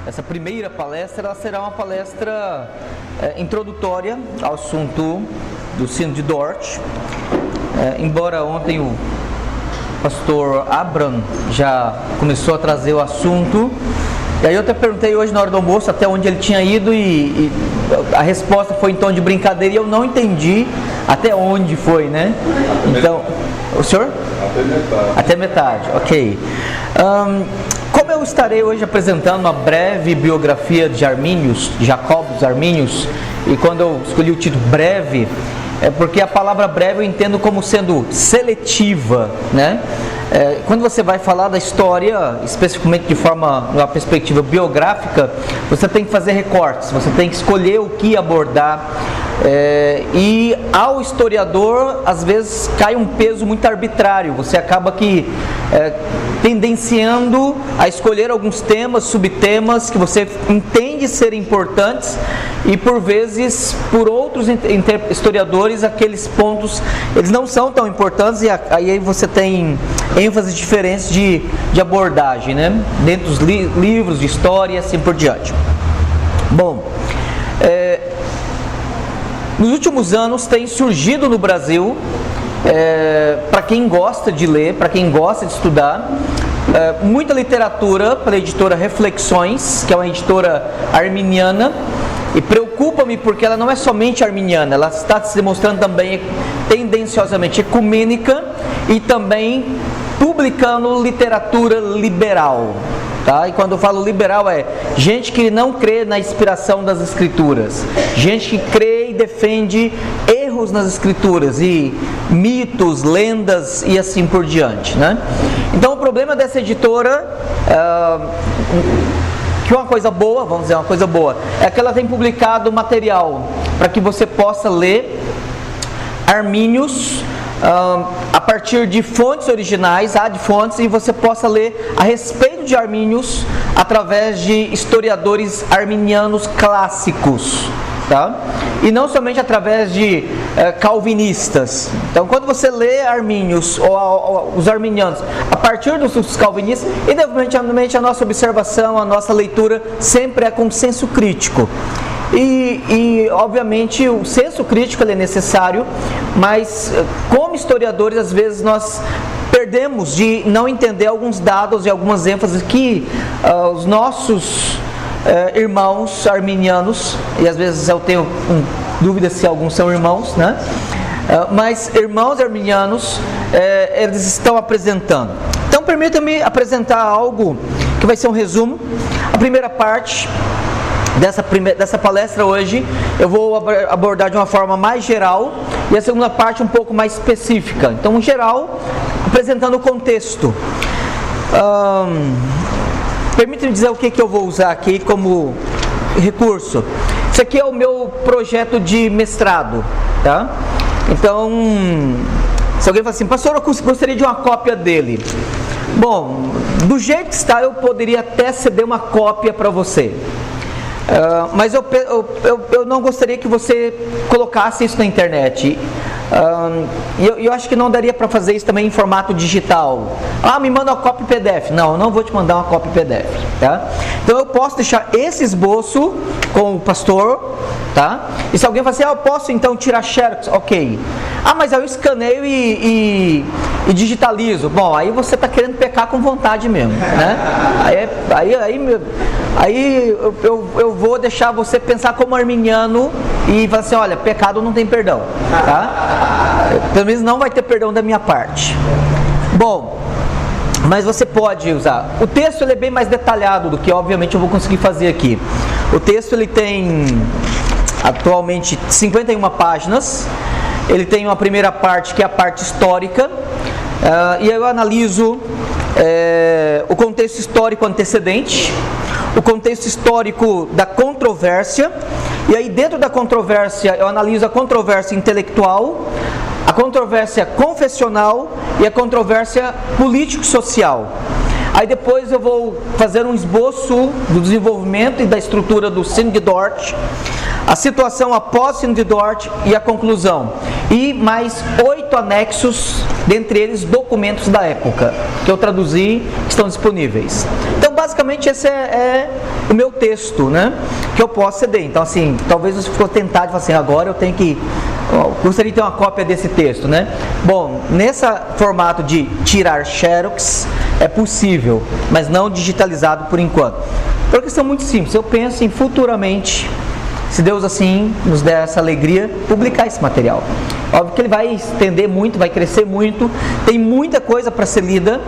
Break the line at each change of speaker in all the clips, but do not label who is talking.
essa primeira palestra, ela será uma palestra introdutória ao assunto do Sino de Dort. Embora ontem o pastor Abraham já começou a trazer o assunto, e aí eu até perguntei hoje na hora do almoço até onde ele tinha ido, e a resposta foi em tom de brincadeira, e eu não entendi até onde foi, né? Então, o senhor?
Até metade.
Até metade, ok. Como eu estarei hoje apresentando uma breve biografia de Arminius, de Jacobus Arminius, e quando eu escolhi o título breve, é porque a palavra breve eu entendo como sendo seletiva, né? Quando você vai falar da história, especificamente de uma perspectiva biográfica, você tem que fazer recortes, você tem que escolher o que abordar, e ao historiador às vezes cai um peso muito arbitrário, você acaba tendenciando a escolher alguns temas, subtemas que você entende serem importantes, e por vezes, por outros historiadores, aqueles pontos eles não são tão importantes, e aí você tem ênfases diferentes de abordagem, né? Dentro dos livros de história e assim por diante. Bom, nos últimos anos tem surgido no Brasil, para quem gosta de ler, para quem gosta de estudar, muita literatura pela editora Reflexões, que é uma editora arminiana, e preocupa-me porque ela não é somente arminiana, ela está se demonstrando também tendenciosamente ecumênica e também publicando literatura liberal. Tá? E quando eu falo liberal é gente que não crê na inspiração das escrituras, gente que crê e defende erros nas escrituras e mitos, lendas e assim por diante, né? Então o problema dessa editora, que é uma coisa boa, vamos dizer uma coisa boa, é que ela tem publicado material para que você possa ler Arminius a partir de fontes originais, ad fontes, e você possa ler a respeito de Arminius através de historiadores arminianos clássicos, tá? E não somente através de calvinistas. Então, quando você lê Arminius ou os arminianos a partir dos calvinistas, independentemente a nossa observação, a nossa leitura sempre é com senso crítico. E obviamente o senso crítico ele é necessário, mas como historiadores às vezes nós perdemos de não entender alguns dados e algumas ênfases que os nossos irmãos arminianos, e às vezes eu tenho dúvida se alguns são irmãos, né? Mas irmãos arminianos eles estão apresentando. Então permita-me apresentar algo que vai ser um resumo. A primeira parte dessa palestra hoje eu vou abordar de uma forma mais geral, e a segunda parte um pouco mais específica. Então, em geral, apresentando o contexto. Permita-me dizer o que eu vou usar aqui como recurso. Isso aqui é o meu projeto de mestrado, tá? Então, se alguém fala assim, pastor, eu gostaria de uma cópia dele. Bom, do jeito que está, eu poderia até ceder uma cópia para você. Mas eu não gostaria que você colocasse isso na internet. Eu acho que não daria para fazer isso também em formato digital. Me manda uma cópia PDF. Não, eu não vou te mandar uma cópia PDF, tá? Então eu posso deixar esse esboço com o pastor, tá? E se alguém falar assim, eu posso então tirar xerox, ok. Mas eu escaneio e digitalizo. Bom, aí você está querendo pecar com vontade mesmo, né? Aí eu vou deixar você pensar como arminiano e falar assim, olha, pecado não tem perdão, tá? Pelo menos não vai ter perdão da minha parte. Bom, mas você pode usar. O texto ele é bem mais detalhado do que obviamente eu vou conseguir fazer aqui. O texto ele tem atualmente 51 páginas. Ele tem uma primeira parte que é a parte histórica, e eu analiso o contexto histórico antecedente, o contexto histórico da controvérsia, e aí dentro da controvérsia eu analiso a controvérsia intelectual, a controvérsia confessional e a controvérsia político-social. Aí depois eu vou fazer um esboço do desenvolvimento e da estrutura do Sino de Dort, a situação após o Sínodo de Dort e a conclusão. E mais 8 anexos, dentre eles documentos da época, que eu traduzi, que estão disponíveis. Então, basicamente, esse é o meu texto, né, que eu posso ceder. Então, assim, talvez você ficou tentado e falou assim, agora eu tenho que... gostaria de ter uma cópia desse texto, né? Bom, nesse formato de tirar xerox é possível, mas não digitalizado por enquanto. Por uma questão muito simples, eu penso em futuramente, se Deus assim nos der essa alegria, publicar esse material. Óbvio que ele vai estender muito, vai crescer muito, tem muita coisa para ser lida.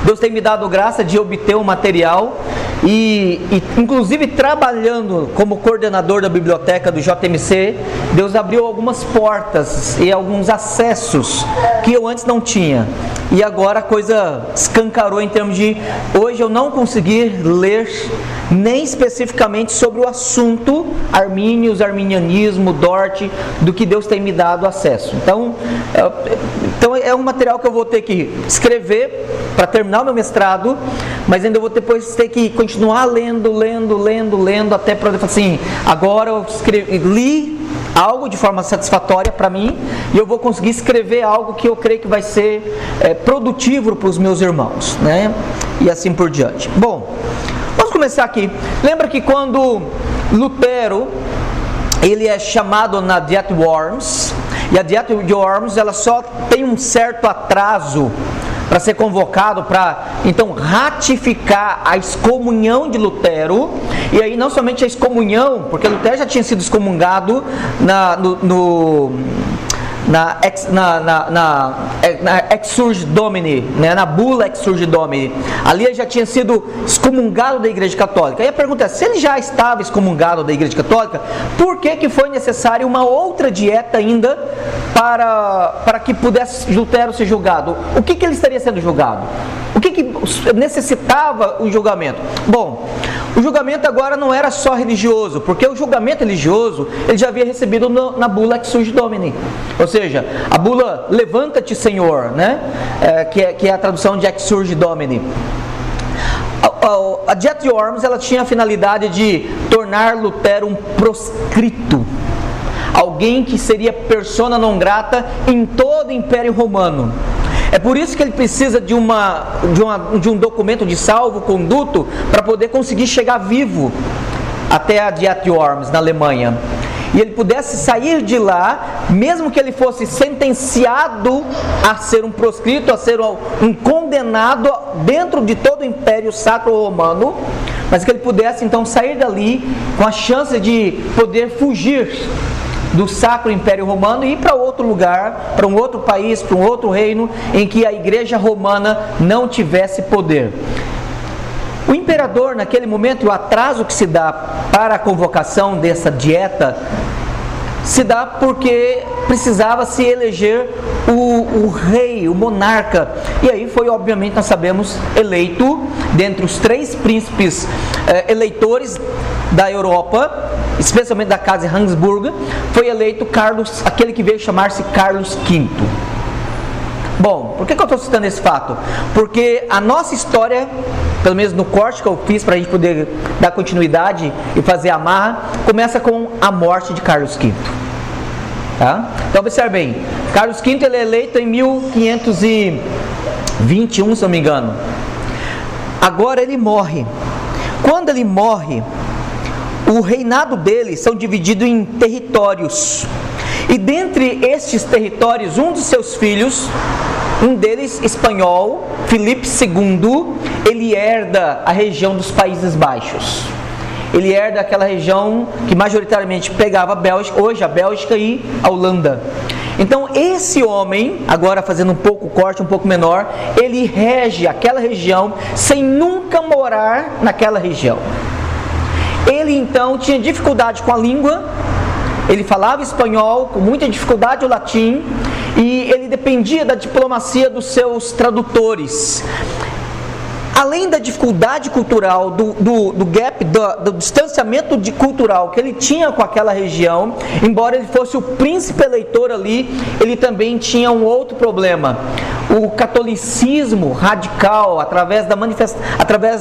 Deus tem me dado graça de obter um material e inclusive trabalhando como coordenador da biblioteca do JMC, Deus abriu algumas portas e alguns acessos que eu antes não tinha. E agora a coisa escancarou em termos de, hoje eu não conseguir ler nem especificamente sobre o assunto Armínios, arminianismo, Dort, do que Deus tem me dado acesso. Então é um material que eu vou ter que escrever para terminar o meu mestrado, mas ainda vou depois ter que continuar lendo, até para falar assim, agora eu li algo de forma satisfatória para mim e eu vou conseguir escrever algo que eu creio que vai ser produtivo para os meus irmãos, né? E assim por diante. Bom, vamos começar aqui. Lembra que quando Lutero ele é chamado na Diet Worms, e a Diet Worms ela só tem um certo atraso para ser convocado para, então, ratificar a excomunhão de Lutero, e aí não somente a excomunhão, porque Lutero já tinha sido excomungado na Exsurge Domini, né, na bula Exsurge Domini, ali ele já tinha sido excomungado da Igreja Católica. E a pergunta é, se ele já estava excomungado da Igreja Católica, por que foi necessária uma outra dieta ainda para que pudesse Lutero ser julgado? O que ele estaria sendo julgado? O que necessitava o julgamento? Bom, o julgamento agora não era só religioso, porque o julgamento religioso ele já havia recebido na bula Exsurge Domini, ou seja, a bula Levanta-te, Senhor, né? Que é a tradução de Exsurge Domini. A Diet Worms ela tinha a finalidade de tornar Lutero um proscrito, alguém que seria persona non grata em todo o Império Romano. É por isso que ele precisa de um documento de salvo-conduto para poder conseguir chegar vivo até a Diet Worms, na Alemanha. E ele pudesse sair de lá, mesmo que ele fosse sentenciado a ser um proscrito, a ser um condenado dentro de todo o Império Sacro Romano, mas que ele pudesse então sair dali com a chance de poder fugir do Sacro Império Romano e ir para outro lugar, para um outro país, para um outro reino, em que a Igreja Romana não tivesse poder. O imperador, naquele momento, o atraso que se dá para a convocação dessa dieta, se dá porque precisava se eleger o rei, o monarca. E aí foi, obviamente, nós sabemos, eleito, dentre os 3 príncipes eleitores da Europa, especialmente da casa de Habsburgo, foi eleito Carlos, aquele que veio chamar-se Carlos V. Bom, por que eu estou citando esse fato? Porque a nossa história, pelo menos no corte que eu fiz para a gente poder dar continuidade e fazer a amarra, começa com a morte de Carlos V. Tá? Então observe bem, Carlos V ele é eleito em 1521, se não me engano. Agora ele morre. Quando ele morre, o reinado dele são divididos em territórios. E dentre estes territórios, um dos seus filhos, um deles espanhol, Filipe II, ele herda a região dos Países Baixos. Ele herda aquela região que majoritariamente pegava a Bélgica, hoje a Bélgica e a Holanda. Então esse homem, agora fazendo um pouco corte, um pouco menor, ele rege aquela região sem nunca morar naquela região. Ele então tinha dificuldade com a língua, ele falava espanhol, com muita dificuldade o latim, e ele dependia da diplomacia dos seus tradutores. Além da dificuldade cultural, do gap, do distanciamento cultural que ele tinha com aquela região, embora ele fosse o príncipe eleitor ali, ele também tinha um outro problema. o catolicismo radical através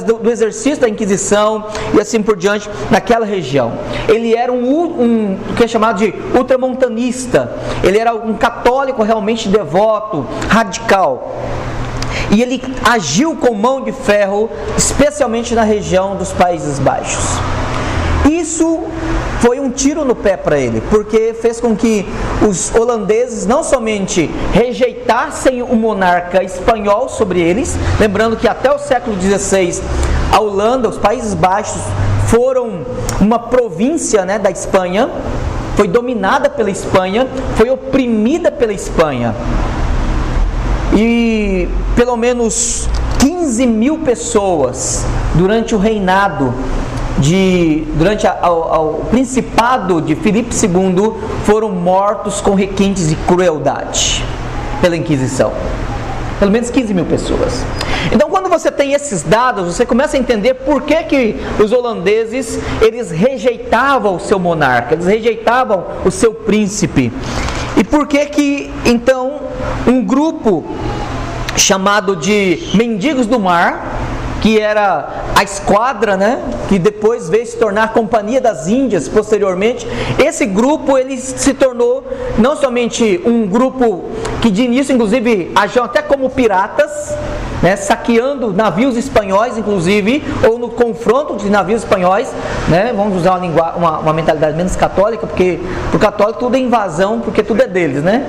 do exercício da Inquisição e assim por diante naquela região. Ele era o que é chamado de ultramontanista. Ele era um católico realmente devoto, radical. E ele agiu com mão de ferro, especialmente na região dos Países Baixos. Isso foi um tiro no pé para ele, porque fez com que os holandeses não somente rejeitassem o monarca espanhol sobre eles, lembrando que até o século XVI a Holanda, os Países Baixos, foram uma província, né, da Espanha, foi dominada pela Espanha, foi oprimida pela Espanha. E pelo menos 15 mil pessoas durante o reinado durante o principado de Filipe II foram mortos com requintes de crueldade pela Inquisição. Pelo menos 15 mil pessoas. Então, quando você tem esses dados, você começa a entender por que os holandeses, eles rejeitavam o seu monarca, eles rejeitavam o seu príncipe. E por que então, um grupo chamado de Mendigos do Mar, que era a esquadra, né, que depois veio se tornar a Companhia das Índias posteriormente, esse grupo ele se tornou não somente um grupo que de início inclusive agiam até como piratas, né, saqueando navios espanhóis inclusive, ou no confronto de navios espanhóis, né, vamos usar uma mentalidade menos católica, porque para o católico tudo é invasão, porque tudo é deles, né?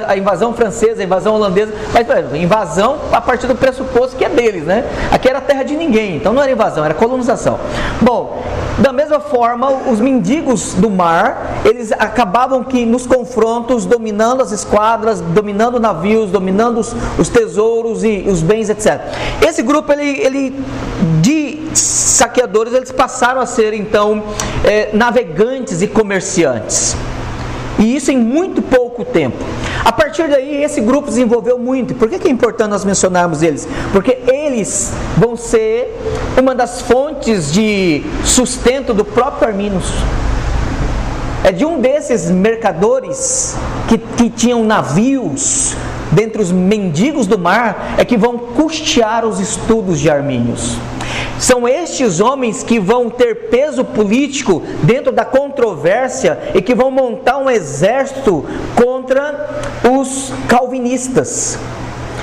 A invasão francesa, a invasão holandesa, mas invasão a partir do pressuposto que é deles, né? Aqui era terra de ninguém, então não era invasão, era colonização. Bom, da mesma forma, os mendigos do mar, eles acabavam que nos confrontos, dominando as esquadras, dominando navios, dominando os tesouros e os bens, etc. Esse grupo, de saqueadores, eles passaram a ser então navegantes e comerciantes. E isso em muito pouco tempo. A partir daí, esse grupo desenvolveu muito. Por que é importante nós mencionarmos eles? Porque eles vão ser uma das fontes de sustento do próprio Arminius. É de um desses mercadores que tinham navios, dentre os mendigos do mar, é que vão custear os estudos de Arminius. São estes homens que vão ter peso político dentro da controvérsia e que vão montar um exército contra os calvinistas.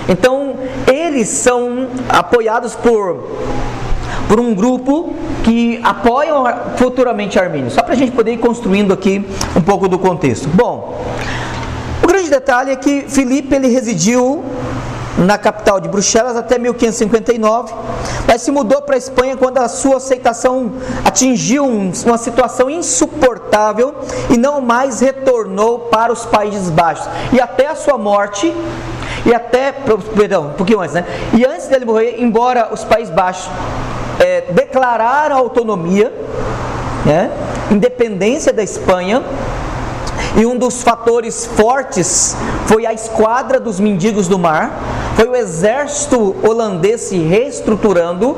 Então, eles são apoiados por um grupo que apoiam futuramente Arminius. Só para a gente poder ir construindo aqui um pouco do contexto. Bom, o grande detalhe é que Filipe ele residiu na capital de Bruxelas até 1559, mas se mudou para a Espanha quando a sua aceitação atingiu uma situação insuportável e não mais retornou para os Países Baixos. E até a sua morte, um pouquinho antes, né? E antes dele morrer, embora os Países Baixos declararam autonomia, né? Independência da Espanha, e um dos fatores fortes foi a esquadra dos mendigos do mar, foi o exército holandês se reestruturando,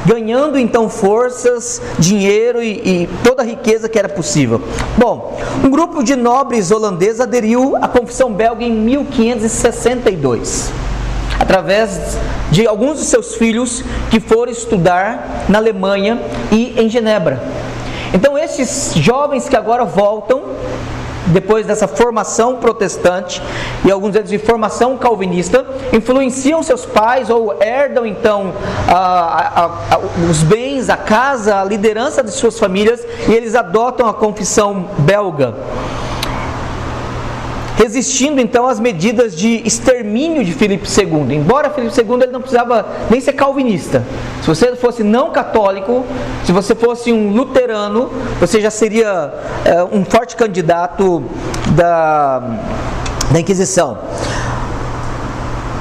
ganhando então forças, dinheiro e toda a riqueza que era possível. Bom, um grupo de nobres holandeses aderiu à Confissão Belga em 1562, através de alguns de seus filhos que foram estudar na Alemanha e em Genebra. Então esses jovens que agora voltam, depois dessa formação protestante e alguns deles de formação calvinista, influenciam seus pais ou herdam então os bens, a casa, a liderança de suas famílias, e eles adotam a confissão belga, resistindo então às medidas de extermínio de Filipe II. Embora Filipe II ele não precisava nem ser calvinista. Se você fosse não católico, se você fosse um luterano, você já seria um forte candidato da Inquisição.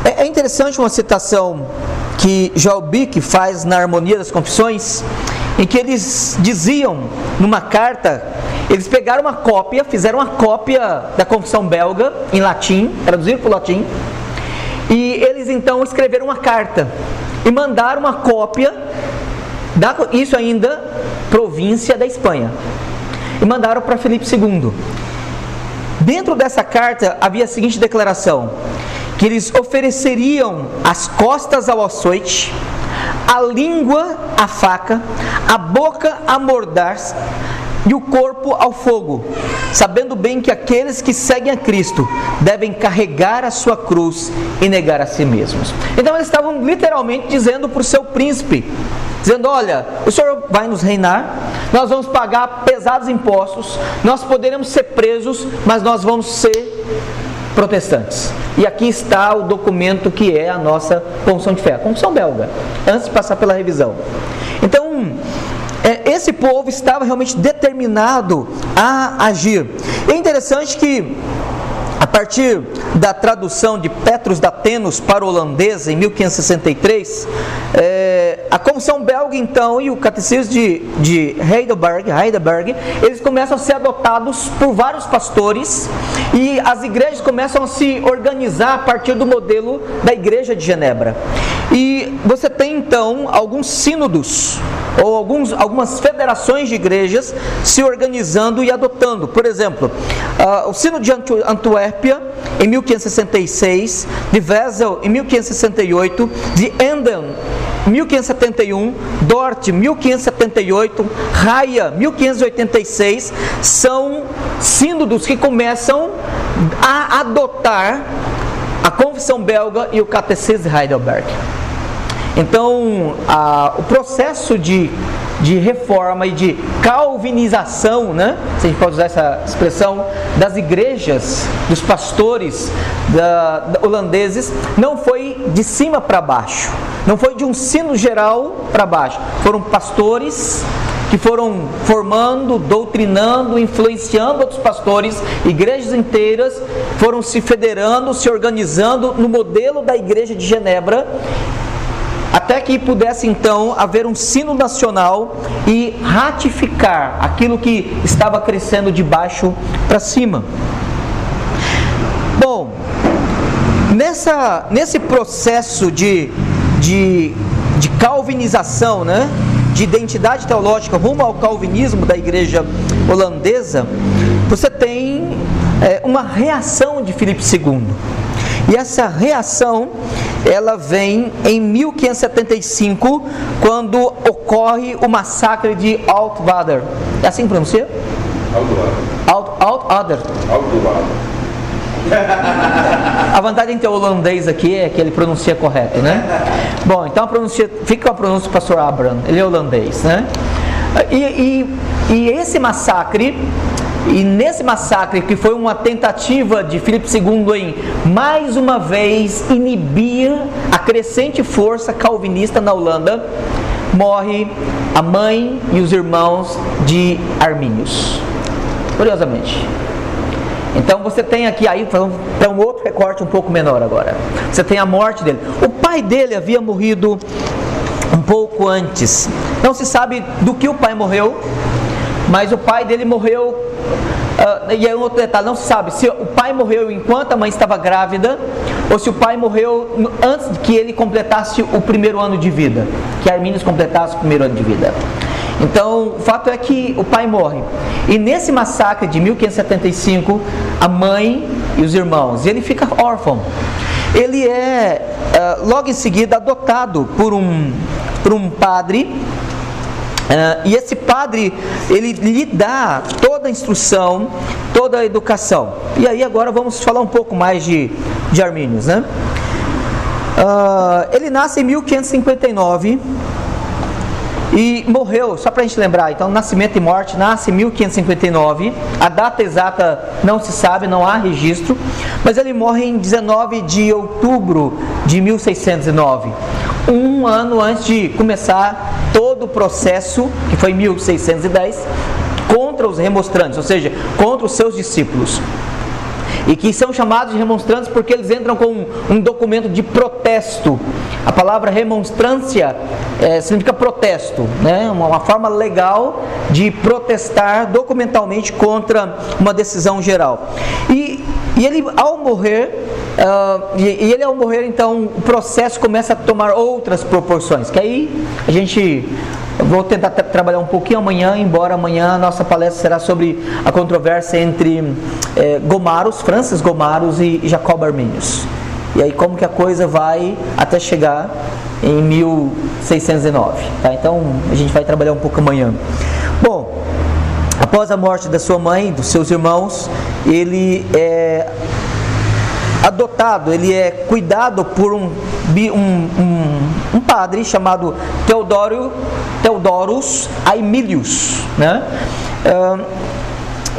É interessante uma citação que Joel Bick faz na Harmonia das Confissões, em que eles diziam numa carta, eles pegaram uma cópia, fizeram uma cópia da Confissão Belga em latim, traduziram para o latim, e eles então escreveram uma carta e mandaram uma cópia, isso ainda província da Espanha, e mandaram para Filipe II. Dentro dessa carta havia a seguinte declaração: que eles ofereceriam as costas ao açoite, a língua à faca, a boca a mordaz e o corpo ao fogo, sabendo bem que aqueles que seguem a Cristo devem carregar a sua cruz e negar a si mesmos. Então eles estavam literalmente dizendo para o seu príncipe, dizendo: olha, o Senhor vai nos reinar, nós vamos pagar pesados impostos, nós poderemos ser presos, mas nós vamos ser protestantes. E aqui está o documento que é a nossa confissão de fé, a confissão belga, antes de passar pela revisão. Então, esse povo estava realmente determinado a agir. É interessante que, a partir da tradução de Petrus Dathenos para o holandês, em 1563, a confissão belga, então, e o catecismo de Heidelberg, eles começam a ser adotados por vários pastores, e as igrejas começam a se organizar a partir do modelo da igreja de Genebra. E você tem, então, alguns sínodos, ou algumas federações de igrejas se organizando e adotando. Por exemplo, o Sínodo de Antuérpia, em 1566, de Wesel, em 1568, de Emden, 1571, Dort, 1578, Raia, 1586, são sínodos que começam a adotar a confissão belga e o catecismo de Heidelberg. Então, o processo de reforma e de calvinização, né, se a gente pode usar essa expressão, das igrejas, dos pastores holandeses, não foi de cima para baixo, não foi de um sino geral para baixo, foram pastores que foram formando, doutrinando, influenciando outros pastores, igrejas inteiras foram se federando, se organizando no modelo da igreja de Genebra, até que pudesse então haver um sino nacional e ratificar aquilo que estava crescendo de baixo para cima. Bom, nesse processo de calvinização, né, de identidade teológica rumo ao calvinismo da igreja holandesa, você tem uma reação de Filipe II. E essa reação, ela vem em 1575, quando ocorre o massacre de Alt-Water. É assim que pronuncia? Alt-Water. A vantagem de ter o holandês aqui é que ele pronuncia correto, né? Bom, então fica com a pronúncia do pastor Abraham, ele é holandês, né? E esse massacre, e nesse massacre, que foi uma tentativa de Filipe II em, mais uma vez, inibir a crescente força calvinista na Holanda, morre a mãe e os irmãos de Arminius, curiosamente. Então você tem aqui, aí para um outro recorte um pouco menor agora, você tem a morte dele. O pai dele havia morrido um pouco antes, não se sabe do que o pai morreu, mas o pai dele morreu, e aí um outro detalhe, não se sabe se o pai morreu enquanto a mãe estava grávida, ou se o pai morreu antes que ele completasse o primeiro ano de vida, que Arminius completasse o primeiro ano de vida. Então, o fato é que o pai morre, e nesse massacre de 1575, a mãe e os irmãos, ele fica órfão. Ele é, logo em seguida, adotado por um padre, e esse padre, ele lhe dá toda a instrução, toda a educação. E aí agora vamos falar um pouco mais de Arminius, né? Ele nasce em 1559 e morreu, só para a gente lembrar, então nascimento e morte, nasce em 1559, a data exata não se sabe, não há registro, mas ele morre em 19 de outubro de 1609, um ano antes de começar todo o processo, que foi em 1610, contra os remonstrantes, ou seja, contra os seus discípulos. E que são chamados de remonstrantes porque eles entram com um documento de protesto. A palavra remonstrância significa protesto, né? Uma forma legal de protestar documentalmente contra uma decisão geral. E E ele ao morrer, então o processo começa a tomar outras proporções, que aí vou tentar trabalhar um pouquinho amanhã, embora amanhã a nossa palestra será sobre a controvérsia entre Francis Gomarus e Jacob Arminius. E aí como que a coisa vai até chegar em 1609. Tá? Então a gente vai trabalhar um pouco amanhã. Bom, após a morte da sua mãe e dos seus irmãos, ele é adotado, ele é cuidado por um padre chamado Theodorus Aemilius, né?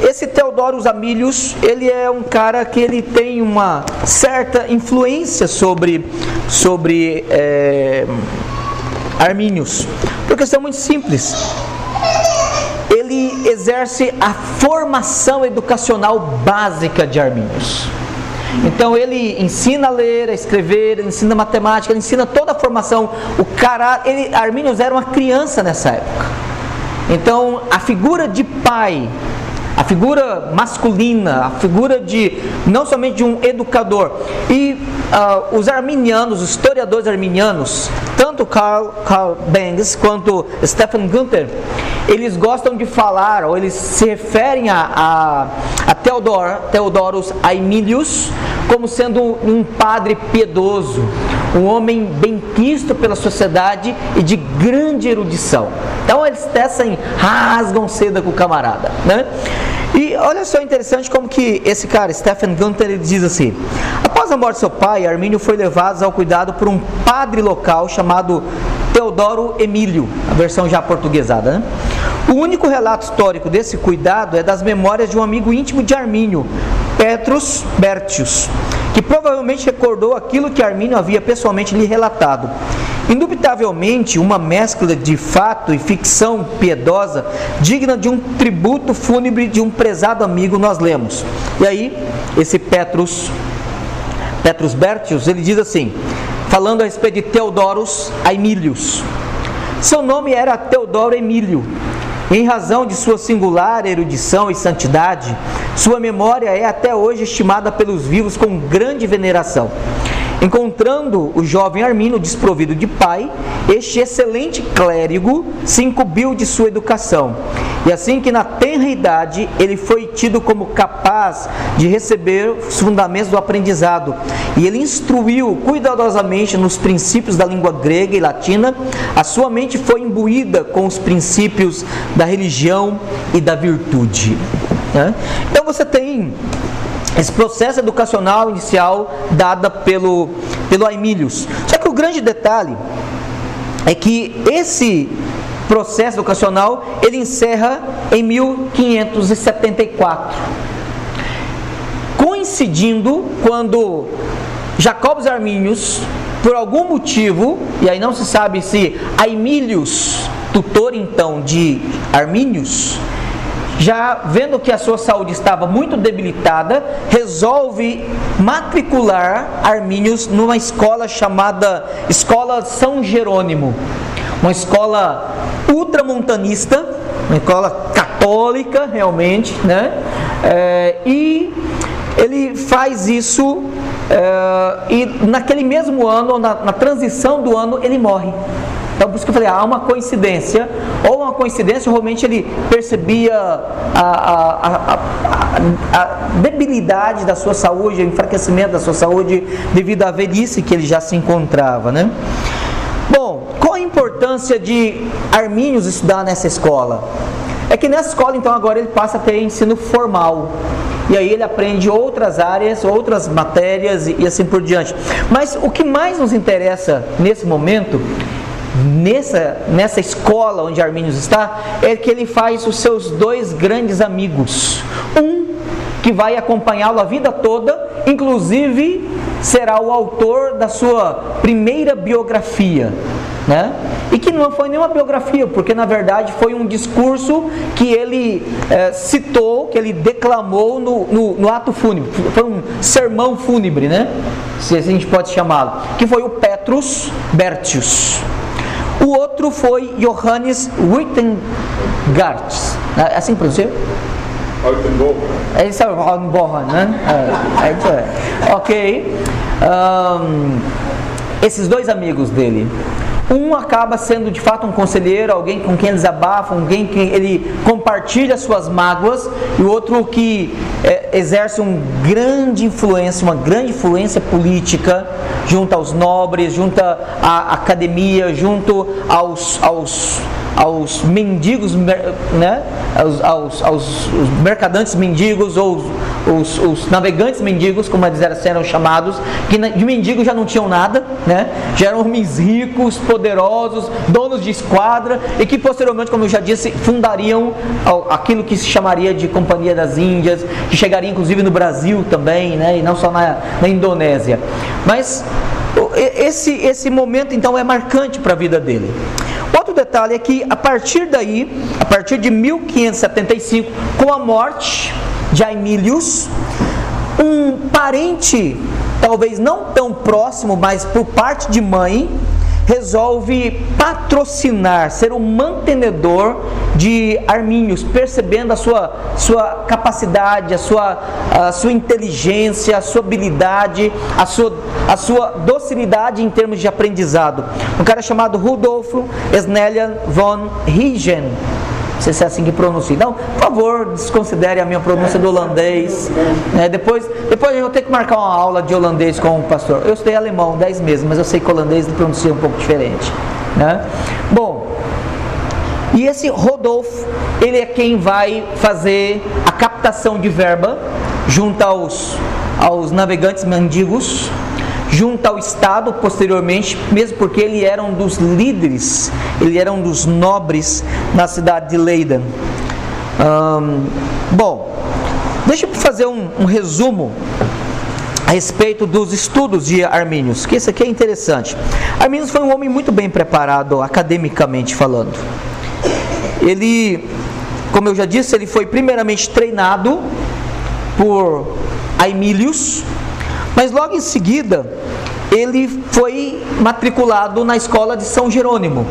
Esse Theodorus Aemilius, ele é um cara que ele tem uma certa influência sobre Arminius, por questão muito simples. Ele exerce a formação educacional básica de Arminius. Então ele ensina a ler, a escrever, ele ensina matemática, ele ensina toda a formação. Arminius era uma criança nessa época. Então a figura de pai, a figura masculina, a figura não somente de um educador. E os arminianos, os historiadores arminianos, tanto Carl Bangs quanto Stephen Gunther, eles gostam de falar, ou eles se referem a Theodorus Aemilius como sendo um padre piedoso, um homem benquisto pela sociedade e de grande erudição. Então eles rasgam seda com o camarada, né? E olha só interessante como que esse cara, Stephen Gunther, ele diz assim: após a morte de seu pai, Armínio foi levado ao cuidado por um padre local chamado Teodoro Emílio, a versão já portuguesada, né? O único relato histórico desse cuidado é das memórias de um amigo íntimo de Armínio, Petrus Bertius, que provavelmente recordou aquilo que Armínio havia pessoalmente lhe relatado. Indubitavelmente, uma mescla de fato e ficção piedosa, digna de um tributo fúnebre de um prezado amigo, nós lemos. E aí, esse Petrus Bertius, ele diz assim, falando a respeito de Theodorus Aemilius: seu nome era Teodoro Emílio. Em razão de sua singular erudição e santidade, sua memória é até hoje estimada pelos vivos com grande veneração. Encontrando o jovem Armínio desprovido de pai, este excelente clérigo se incumbiu de sua educação. E assim que na tenra idade ele foi tido como capaz de receber os fundamentos do aprendizado, e ele instruiu cuidadosamente nos princípios da língua grega e latina, a sua mente foi imbuída com os princípios da religião e da virtude. Então você tem esse processo educacional inicial dado pelo Aemilius. Só que o grande detalhe é que esse processo educacional ele encerra em 1574, coincidindo quando Jacobus Arminius, por algum motivo, e aí não se sabe se Aemilius, tutor então de Arminius, já vendo que a sua saúde estava muito debilitada, resolve matricular Arminius numa escola chamada Escola São Jerônimo, uma escola ultramontanista, uma escola católica realmente, né? E ele faz isso, e naquele mesmo ano, na transição do ano, ele morre. Então por isso que eu falei, há uma coincidência, ou uma coincidência, realmente ele percebia a debilidade da sua saúde, o enfraquecimento da sua saúde devido à velhice que ele já se encontrava, né? Bom, qual a importância de Arminius estudar nessa escola? É que nessa escola então agora ele passa a ter ensino formal, e aí ele aprende outras áreas, outras matérias e assim por diante. Mas o que mais nos interessa nesse momento, nessa escola onde Arminius está, é que ele faz os seus dois grandes amigos. Um que vai acompanhá-lo a vida toda, inclusive será o autor da sua primeira biografia, né? E que não foi nenhuma biografia, porque na verdade foi um discurso que ele citou, que ele declamou no ato fúnebre. Foi um sermão fúnebre, né? Se a gente pode chamá-lo, que foi o Petrus Bertius. O outro foi Johannes Wittengarts, assim pronuncia? É isso, né? É isso aí. Ok. Esses dois amigos dele. Um acaba sendo de fato um conselheiro, alguém com quem ele desabafa, alguém que ele compartilha suas mágoas, e o outro que exerce uma grande influência política junto aos nobres, junto à academia, junto aos mendigos, né? aos mercadantes mendigos, ou os navegantes mendigos, como eles eram chamados, que de mendigos já não tinham nada, né? Já eram homens ricos, poderosos, donos de esquadra, e que posteriormente, como eu já disse, fundariam aquilo que se chamaria de Companhia das Índias, que chegaria inclusive no Brasil também, né? E não só na Indonésia. Mas esse momento então é marcante para a vida dele. Outro detalhe é que a partir de 1575, com a morte de Aemilius, um parente, talvez não tão próximo, mas por parte de mãe, resolve patrocinar, ser um mantenedor de Arminius, percebendo a sua capacidade, a sua inteligência, a sua habilidade, a sua docilidade em termos de aprendizado. Um cara chamado Rudolf Snellian von Riegen. Não sei se é assim que pronuncia. Então, por favor, desconsidere a minha pronúncia do holandês. Depois eu vou ter que marcar uma aula de holandês com o pastor. Eu estudei alemão 10 meses, mas eu sei que holandês pronuncia um pouco diferente. Né? Bom, e esse Rodolfo, ele é quem vai fazer a captação de verba junto aos navegantes mendigos, junto ao Estado posteriormente, mesmo porque ele era um dos líderes, ele era um dos nobres na cidade de Leiden. Bom, deixa eu fazer um resumo a respeito dos estudos de Arminius, que isso aqui é interessante. Arminius foi um homem muito bem preparado, academicamente falando. Ele, como eu já disse, ele foi primeiramente treinado por Aemilius, mas logo em seguida, ele foi matriculado na escola de São Jerônimo,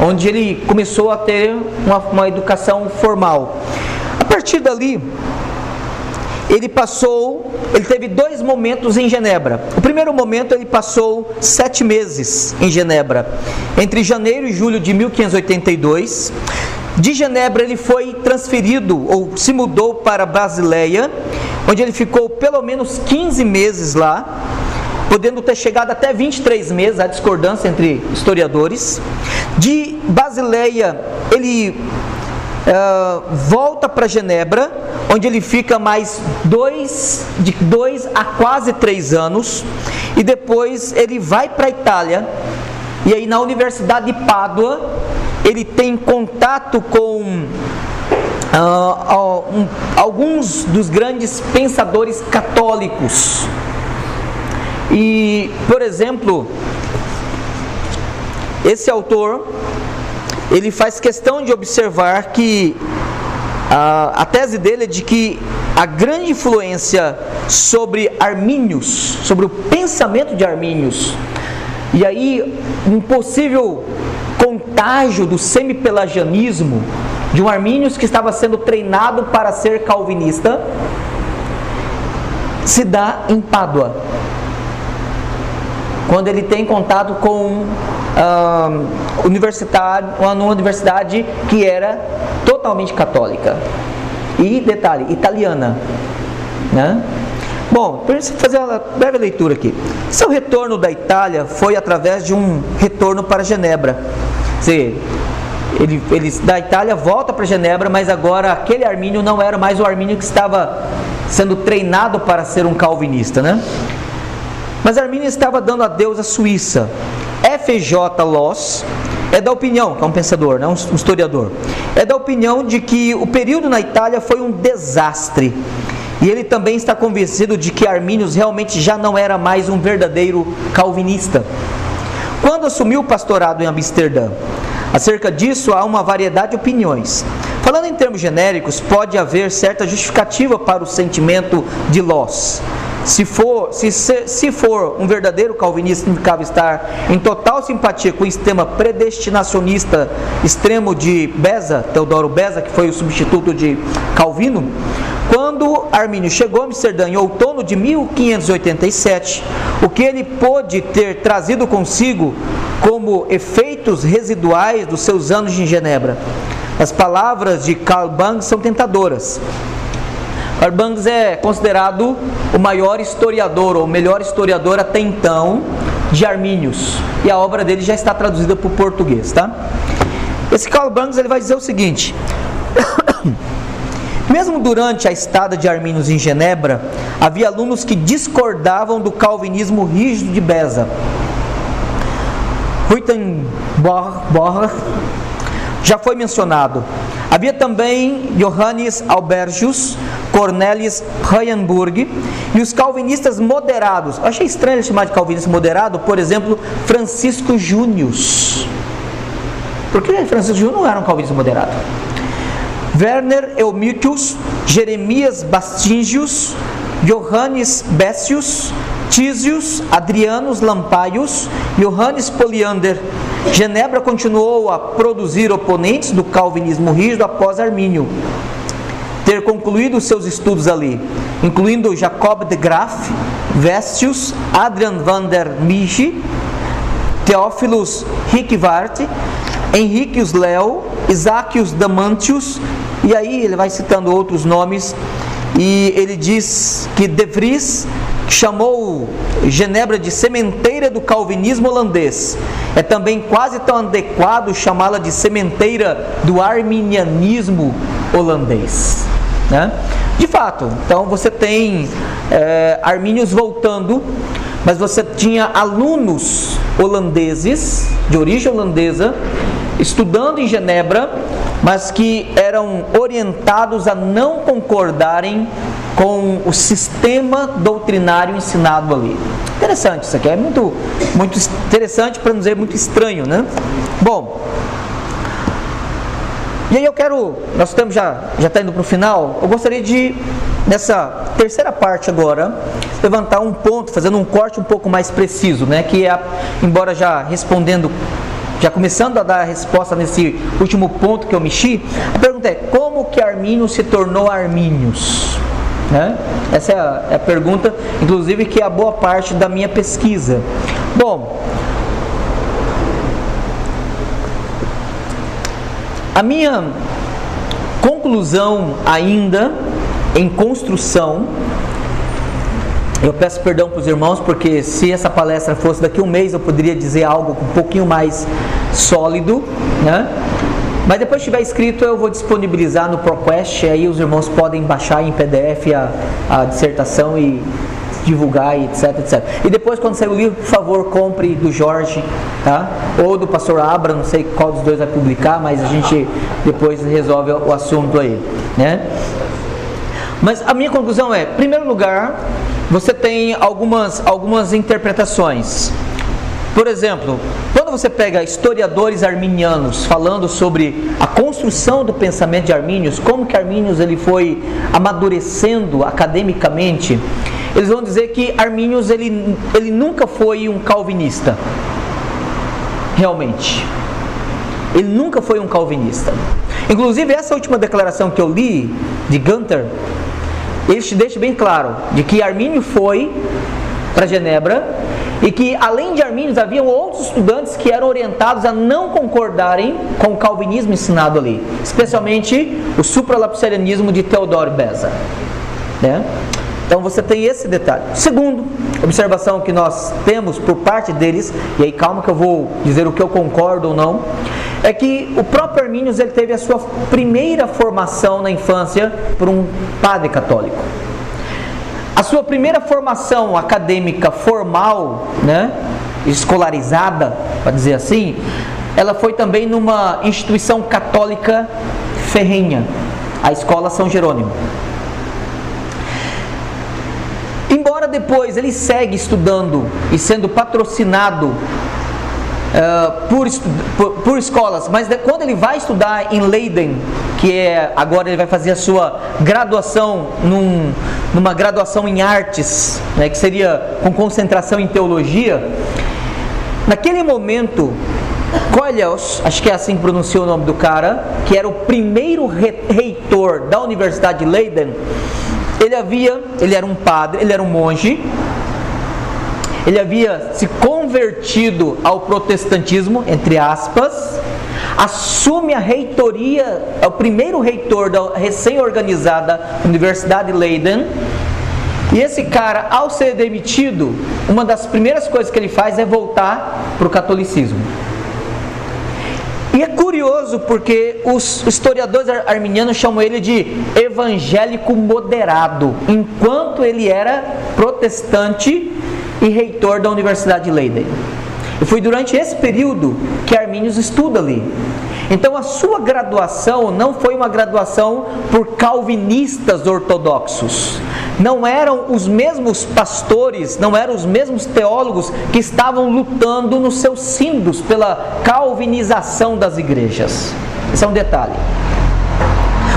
onde ele começou a ter uma educação formal. A partir dali, ele teve 2 momentos em Genebra. O primeiro momento, ele passou 7 meses em Genebra, entre janeiro e julho de 1582. De Genebra ele foi transferido, ou se mudou para Basileia, onde ele ficou pelo menos 15 meses lá, podendo ter chegado até 23 meses, há discordância entre historiadores. De Basileia ele volta para Genebra, onde ele fica mais de 2 a quase 3 anos, e depois ele vai para a Itália, e aí na Universidade de Pádua, ele tem contato com alguns dos grandes pensadores católicos. E, por exemplo, esse autor, ele faz questão de observar que a tese dele é de que a grande influência sobre Arminius, sobre o pensamento de Arminius, e aí um possível contágio do semi-pelagianismo, de um Arminius que estava sendo treinado para ser calvinista, se dá em Pádua, quando ele tem contato com uma universidade que era totalmente católica e, detalhe, italiana, né? Bom, para fazer uma breve leitura aqui. Seu retorno da Itália foi através de um retorno para Genebra. Quer dizer, ele da Itália volta para Genebra, mas agora aquele Armínio não era mais o Armínio que estava sendo treinado para ser um calvinista, né? Mas Armínio estava dando adeus à Suíça. F.J. Loss é da opinião, que é um pensador, né, um historiador, é da opinião de que o período na Itália foi um desastre. E ele também está convencido de que Arminius realmente já não era mais um verdadeiro calvinista. Quando assumiu o pastorado em Amsterdã, acerca disso há uma variedade de opiniões. Falando em termos genéricos, pode haver certa justificativa para o sentimento de Loss. Se for um verdadeiro calvinista, significava estar em total simpatia com o sistema predestinacionista extremo de Beza, Teodoro Beza, que foi o substituto de Calvino. Quando Armínio chegou a Amsterdã em outono de 1587, o que ele pôde ter trazido consigo como efeitos residuais dos seus anos em Genebra? As palavras de Karl Barnes são tentadoras. Karl Barnes é considerado o maior historiador, ou o melhor historiador até então, de Armínios. E a obra dele já está traduzida para o português, tá? Esse Karl Barnes, ele vai dizer o seguinte: mesmo durante a estada de Armínios em Genebra, havia alunos que discordavam do calvinismo rígido de Beza. Ruitenborger já foi mencionado. Havia também Johannes Albergius, Cornelis Rauhenburg e os calvinistas moderados. Eu achei estranho ele chamar de calvinista moderado, por exemplo, Francisco Június. Porque Francisco Június não era um calvinista moderado. Werner Helmicius, Jeremias Bastingius, Johannes Bessius, Tísius, Adrianus Lampaius, Johannes Poliander. Genebra continuou a produzir oponentes do calvinismo rígido após Armínio ter concluído seus estudos ali, incluindo Jacob de Graaf, Vestius, Adrian van der Miche, Theophilus Hickewart, Henricius Leo, Isaquius Damantius, e aí ele vai citando outros nomes, e ele diz que De Vries chamou Genebra de sementeira do calvinismo holandês. É também quase tão adequado chamá-la de sementeira do arminianismo holandês, né? De fato, então você tem armínios voltando, mas você tinha alunos holandeses, de origem holandesa, estudando em Genebra, mas que eram orientados a não concordarem com o sistema doutrinário ensinado ali. Interessante isso aqui, é muito interessante, para não dizer muito estranho, né? Bom, e aí nós estamos já está indo para o final, eu gostaria de, nessa terceira parte agora, levantar um ponto, fazendo um corte um pouco mais preciso, né? Que é, embora já começando a dar a resposta nesse último ponto que eu mexi, a pergunta é: como que Armínio se tornou Armínios? Né? Essa é a pergunta, inclusive, que é a boa parte da minha pesquisa. Bom, a minha conclusão ainda em construção, eu peço perdão para os irmãos, porque se essa palestra fosse daqui a um mês, eu poderia dizer algo um pouquinho mais sólido, né? Mas depois que estiver escrito, eu vou disponibilizar no ProQuest, aí os irmãos podem baixar em PDF a dissertação e divulgar, e etc, etc. E depois, quando sair o livro, por favor, compre do Jorge, tá? Ou do pastor Abra, não sei qual dos dois vai publicar, mas a gente depois resolve o assunto aí, né? Mas a minha conclusão é, em primeiro lugar, você tem algumas interpretações. Por exemplo, quando você pega historiadores arminianos falando sobre a construção do pensamento de Armínios, como que Armínios ele foi amadurecendo academicamente, eles vão dizer que Armínios ele nunca foi um calvinista, realmente. Ele nunca foi um calvinista. Inclusive, essa última declaração que eu li, de Gunther, ele te deixa bem claro de que Armínio foi para Genebra e que, além de Armínios, haviam outros estudantes que eram orientados a não concordarem com o calvinismo ensinado ali, especialmente o supralapsarianismo de Teodoro Beza, né? Então você tem esse detalhe. Segundo, observação que nós temos por parte deles, e aí calma que eu vou dizer o que eu concordo ou não, é que o próprio Armínios ele teve a sua primeira formação na infância por um padre católico. A sua primeira formação acadêmica formal, né, escolarizada, para dizer assim, ela foi também numa instituição católica ferrenha, a Escola São Jerônimo. Embora depois ele segue estudando e sendo patrocinado por escolas, mas quando ele vai estudar em Leiden, agora ele vai fazer a sua graduação numa graduação em artes, né, que seria com concentração em teologia. Naquele momento, Koelius, acho que é assim que pronuncia o nome do cara, que era o primeiro reitor da Universidade de Leiden, ele era um padre, ele era um monge, ele havia se convertido ao protestantismo, entre aspas, assume a reitoria, é o primeiro reitor da recém-organizada Universidade de Leiden. E esse cara, ao ser demitido, uma das primeiras coisas que ele faz é voltar para o catolicismo. E é curioso porque os historiadores arminianos chamam ele de evangélico moderado, enquanto ele era protestante e reitor da Universidade de Leiden. E foi durante esse período que Arminius estuda ali. Então a sua graduação não foi uma graduação por calvinistas ortodoxos. Não eram os mesmos pastores, não eram os mesmos teólogos que estavam lutando nos seus sínodos pela calvinização das igrejas. Esse é um detalhe.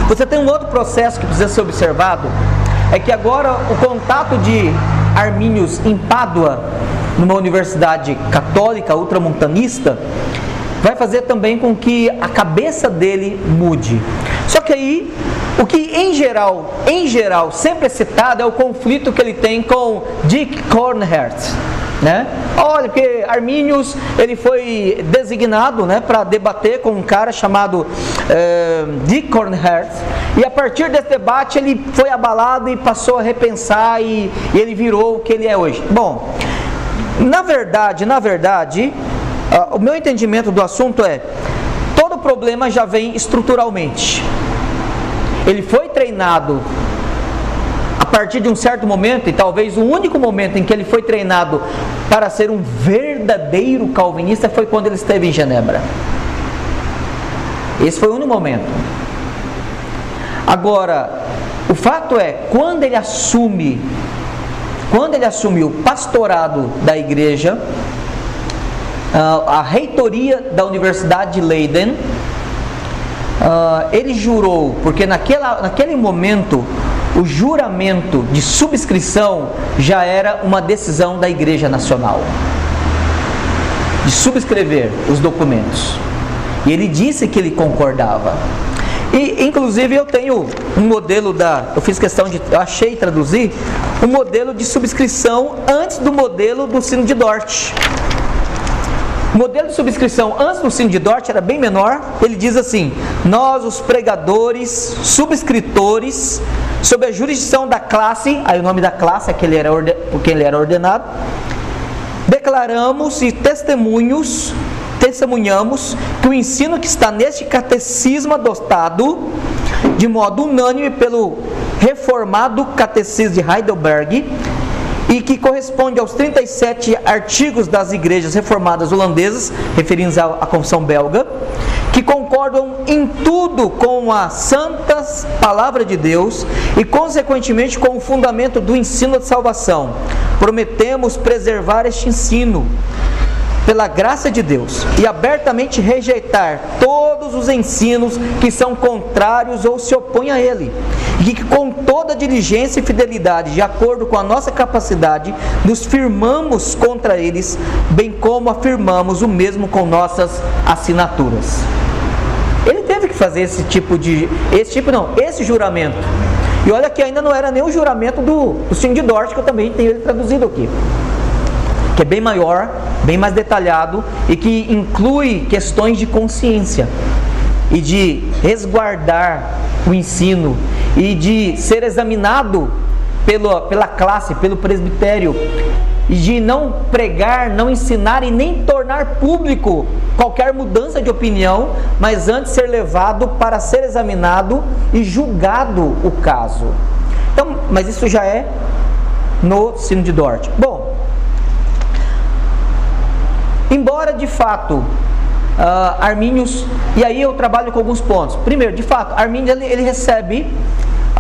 Você tem um outro processo que precisa ser observado, é que agora o contato de Arminius em Pádua, numa universidade católica ultramontanista, vai fazer também com que a cabeça dele mude. Só que aí, o que em geral sempre é citado é o conflito que ele tem com Dick Cornhardt, né? Olha, porque Arminius ele foi designado, né, para debater com um cara chamado Dick Cornhardt, e a partir desse debate ele foi abalado e passou a repensar e ele virou o que ele é hoje. Bom, na verdade, o meu entendimento do assunto é: todo problema já vem estruturalmente. Ele foi treinado a partir de um certo momento, e talvez o único momento em que ele foi treinado para ser um verdadeiro calvinista foi quando ele esteve em Genebra. Esse foi o único momento. Agora, o fato é, quando ele assume o pastorado da igreja, a reitoria da Universidade de Leiden, ele jurou, porque naquele momento o juramento de subscrição já era uma decisão da Igreja Nacional, de subscrever os documentos, e ele disse que ele concordava. E inclusive eu tenho um modelo eu fiz questão de, eu achei traduzir um modelo de subscrição antes do modelo do Sino de Dort. O modelo de subscrição antes do Sino de Dort era bem menor. Ele diz assim: nós, os pregadores, subscritores, sob a jurisdição da classe, aí o nome da classe é que porque ele era ordenado, declaramos e testemunhamos que o ensino que está neste catecismo adotado de modo unânime pelo reformado catecismo de Heidelberg, e que corresponde aos 37 artigos das igrejas reformadas holandesas, referindo-se à confissão belga, que concordam em tudo com a santa palavra de Deus e consequentemente com o fundamento do ensino de salvação. Prometemos preservar este ensino pela graça de Deus e abertamente rejeitar todos os ensinos que são contrários ou se opõem a ele, e que com toda diligência e fidelidade, de acordo com a nossa capacidade, nos firmamos contra eles, bem como afirmamos o mesmo com nossas assinaturas. Ele teve que fazer esse juramento. E olha que ainda não era nem o juramento do Sino de Dort, que eu também tenho ele traduzido aqui, que é bem maior, bem mais detalhado e que inclui questões de consciência e de resguardar o ensino e de ser examinado pela classe, pelo presbitério, e de não pregar, não ensinar e nem tornar público qualquer mudança de opinião, mas antes ser levado para ser examinado e julgado o caso. Então, mas isso já é no Sino de Dort. Bom, embora de fato Arminius, e aí eu trabalho com alguns pontos. Primeiro, de fato, Arminius ele recebe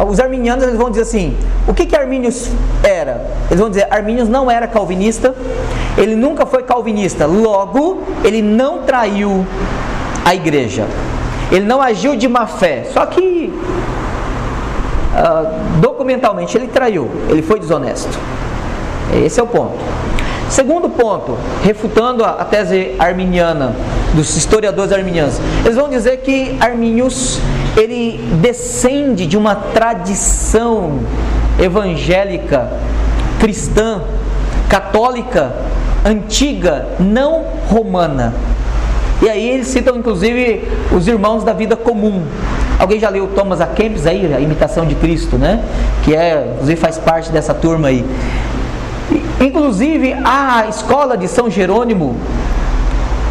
Os arminianos eles vão dizer assim, o que Arminius era? Eles vão dizer, Arminius não era calvinista, ele nunca foi calvinista, logo, ele não traiu a igreja, ele não agiu de má fé, só que documentalmente ele traiu, ele foi desonesto. Esse é o ponto. Segundo ponto, refutando a tese arminiana, dos historiadores arminianos, eles vão dizer que Arminius, ele descende de uma tradição evangélica, cristã, católica, antiga, não romana. E aí eles citam inclusive os irmãos da vida comum. Alguém já leu Thomas A. Kempis aí, A Imitação de Cristo, né? Que inclusive faz parte dessa turma aí. Inclusive a escola de São Jerônimo,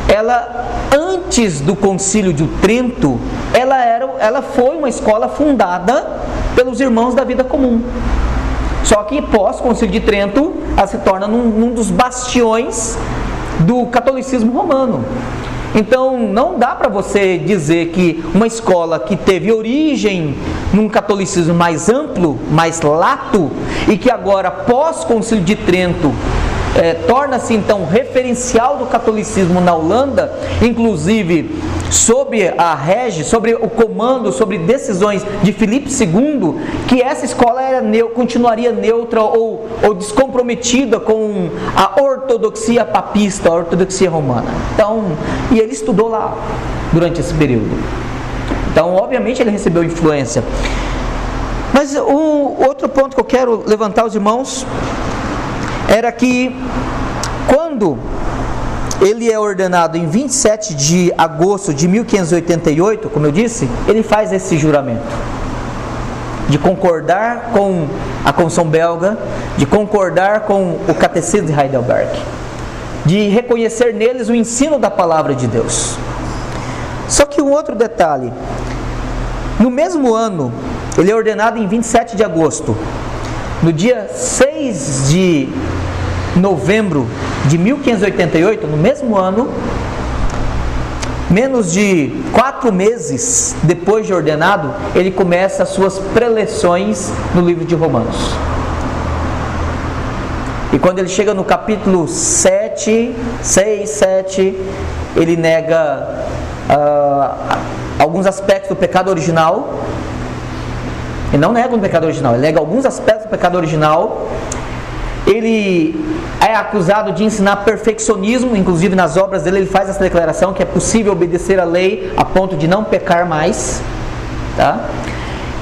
ela antes do Concílio de Trento, ela foi uma escola fundada pelos irmãos da vida comum. Só que pós Concílio de Trento, ela se torna num dos bastiões do catolicismo romano. Então não dá para você dizer que uma escola que teve origem num catolicismo mais amplo, mais lato, e que agora pós Concílio de Trento torna-se então referencial do catolicismo na Holanda, inclusive sob a rege, sobre o comando, sobre decisões de Filipe II, que essa escola continuaria neutra ou descomprometida com a ortodoxia papista, a ortodoxia romana. Então, e ele estudou lá durante esse período. Então, obviamente, ele recebeu influência. Mas o outro ponto que eu quero levantar aos irmãos era que quando ele é ordenado em 27 de agosto de 1588, como eu disse, ele faz esse juramento de concordar com a Confissão Belga, de concordar com o Catecismo de Heidelberg, de reconhecer neles o ensino da Palavra de Deus. Só que um outro detalhe, no mesmo ano, ele é ordenado em 27 de agosto, no dia 6 de novembro de 1588, no mesmo ano, menos de 4 meses depois de ordenado, ele começa as suas preleções no livro de Romanos. E quando ele chega no capítulo 6, 7, ele nega alguns aspectos do pecado original. Ele não nega o pecado original, ele nega alguns aspectos do pecado original. Ele é acusado de ensinar perfeccionismo, inclusive nas obras dele ele faz essa declaração que é possível obedecer a lei a ponto de não pecar mais, tá?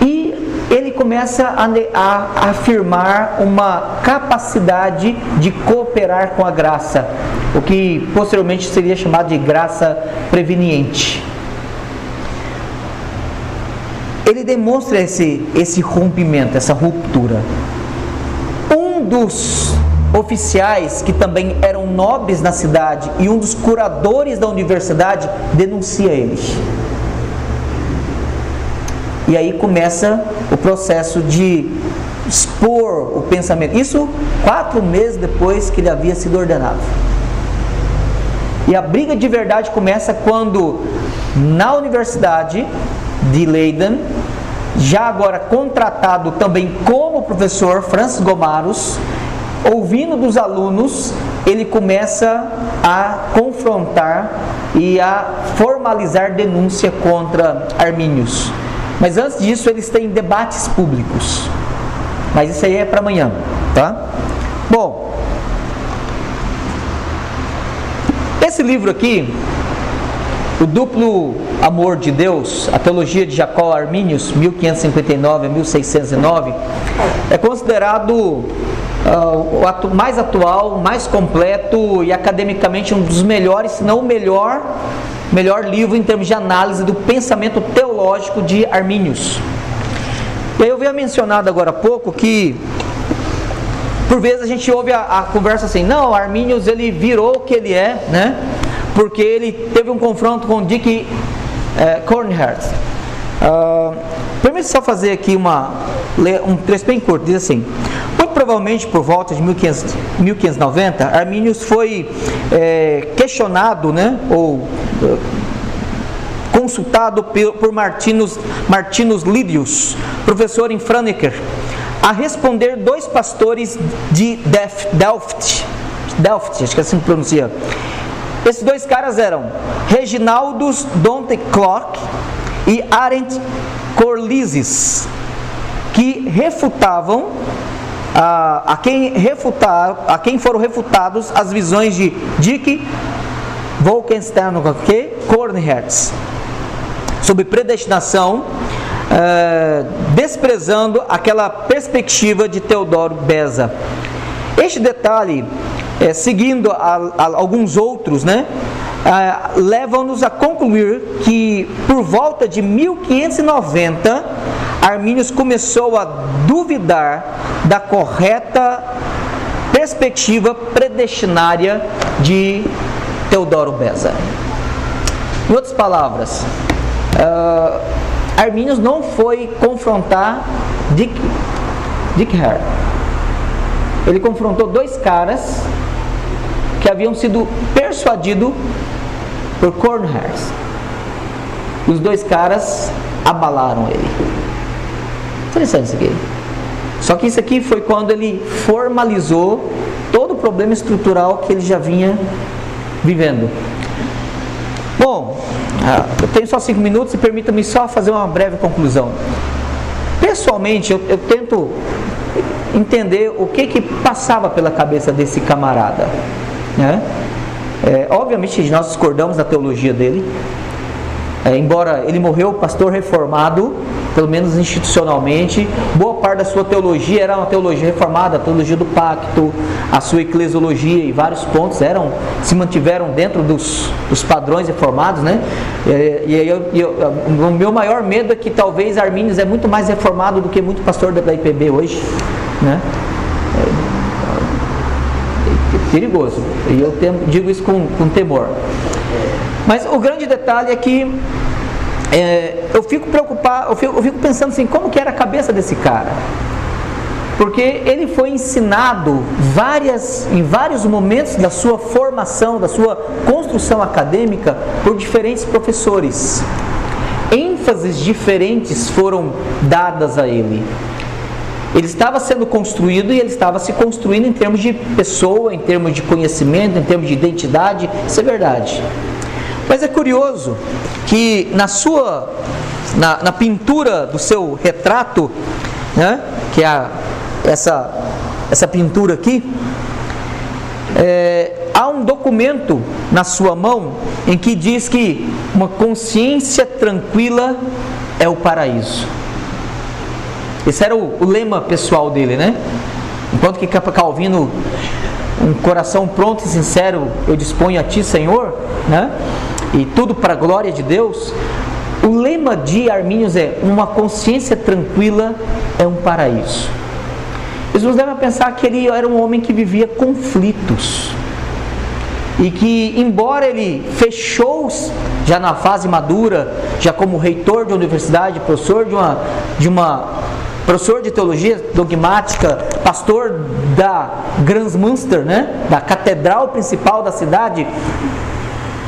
E ele começa a afirmar uma capacidade de cooperar com a graça, o que posteriormente seria chamado de graça preveniente. Ele demonstra esse rompimento, essa ruptura. Um dos oficiais, que também eram nobres na cidade, e um dos curadores da universidade, denuncia ele. E aí começa o processo de expor o pensamento. Isso 4 meses depois que ele havia sido ordenado. E a briga de verdade começa quando, na universidade de Leiden, já agora contratado também como professor, Francis Gomarus, ouvindo dos alunos, ele começa a confrontar e a formalizar denúncia contra Arminius. Mas antes disso, eles têm debates públicos. Mas isso aí é para amanhã, tá? Bom, esse livro aqui, O Duplo Amor de Deus, a Teologia de Jacó Arminius, 1559 a 1609, é considerado o mais atual, mais completo e academicamente um dos melhores, se não o melhor livro em termos de análise do pensamento teológico de Arminius. E aí eu havia mencionado agora há pouco que por vezes a gente ouve a conversa assim, não, Arminius ele virou o que ele é, né? Porque ele teve um confronto com Dick Cornhardt. Permite só fazer aqui um trecho bem curto, diz assim: muito provavelmente por volta de 1590, Arminius foi questionado, né, ou consultado por Martinus Lidius, professor em Franeker, a responder dois pastores de Delft, acho que assim que pronuncia. Esses dois caras eram Reginaldus Donteklok e Arendt Corlises, que refutavam a quem foram refutados as visões de Dick Wolkenstern e Kornherz sobre predestinação, desprezando aquela perspectiva de Teodoro Beza. Este detalhe, seguindo alguns outros, levam-nos a concluir que por volta de 1590 Arminius começou a duvidar da correta perspectiva predestinária de Teodoro Beza. Em outras palavras, Arminius não foi confrontar Dick Hare. Ele confrontou dois caras que haviam sido persuadidos por Kornherz. Os dois caras abalaram ele. Interessante isso aqui. Só que isso aqui foi quando ele formalizou todo o problema estrutural que ele já vinha vivendo. Bom, eu tenho só 5 minutos e permita-me só fazer uma breve conclusão. Pessoalmente, eu tento entender o que passava pela cabeça desse camarada, obviamente nós discordamos da teologia dele, embora ele morreu pastor reformado, pelo menos institucionalmente, boa parte da sua teologia era uma teologia reformada, a teologia do pacto, a sua eclesiologia e vários pontos se mantiveram dentro dos padrões reformados, o meu maior medo é que talvez Arminius é muito mais reformado do que muito pastor da IPB hoje, perigoso, e eu digo isso com temor. Mas o grande detalhe é que eu fico preocupado, eu fico pensando assim, como que era a cabeça desse cara? Porque ele foi ensinado em vários momentos da sua formação, da sua construção acadêmica, por diferentes professores. ênfases diferentes foram dadas a ele. Ele estava sendo construído e ele estava se construindo em termos de pessoa, em termos de conhecimento, em termos de identidade, isso é verdade. Mas é curioso que na pintura do seu retrato, né, que é essa pintura aqui, há um documento na sua mão em que diz que uma consciência tranquila é o paraíso. Esse era o lema pessoal dele, né? Enquanto que Calvino, um coração pronto e sincero eu disponho a ti, Senhor, né? E tudo para a glória de Deus. O lema de Arminius é: uma consciência tranquila é um paraíso. Isso nos leva a pensar que ele era um homem que vivia conflitos. E que, embora ele fechou já na fase madura, já como reitor de uma universidade, professor professor de teologia dogmática, pastor da Grandsmünster, né, da catedral principal da cidade,